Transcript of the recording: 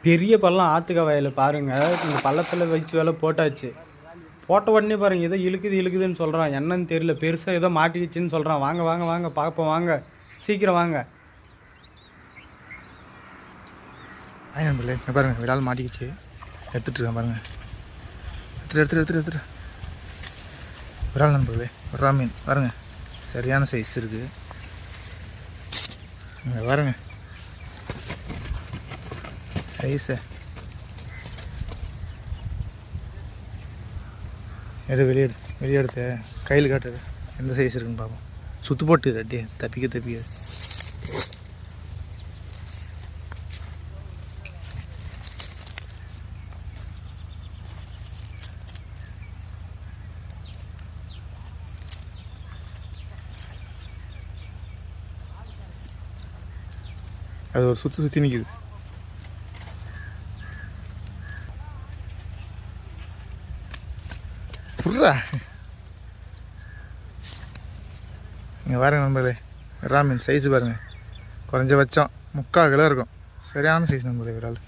பெரிய பள்ளம் ஆத்துக்க வயல் பாருங்கள். இந்த பள்ளத்தில் வச்சு வேலை போட்டாச்சு. போட்ட உடனே பாருங்கள் ஏதோ இழுக்குதுன்னு சொல்கிறான். என்னன்னு தெரியல. பெருசாக ஏதோ மாட்டிக்கிச்சுன்னு சொல்கிறான். வாங்க வாங்க வாங்க பார்ப்போம் வாங்க, சீக்கிரம் வாங்க. நண்பர்களே பாருங்கள், விடால் மாட்டிக்கிச்சு. எடுத்துகிட்ருக்கேன் பாருங்கள். எடுத்துட்டு விரால் நண்பர்களே, விரா மீன் பாருங்கள், சரியான சைஸ் இருக்குது. இங்கே பாருங்கள் சைஸை. எது வெளியெடுத்து கையில் காட்டுது எந்த சைஸ் இருக்குன்னு பார்ப்போம். சுற்று போட்டு அப்படியே தப்பிக்க. அது ஒரு சுற்றி நிற்கிது. புர்ரா இங்கே பாருங்க நண்பர்களே, விரா மீன் சைஸு பாருங்கள். குறைஞ்சபட்சம் 3/4 கிலோ இருக்கும். சரியான சைஸ் நண்பர்களே விரால்.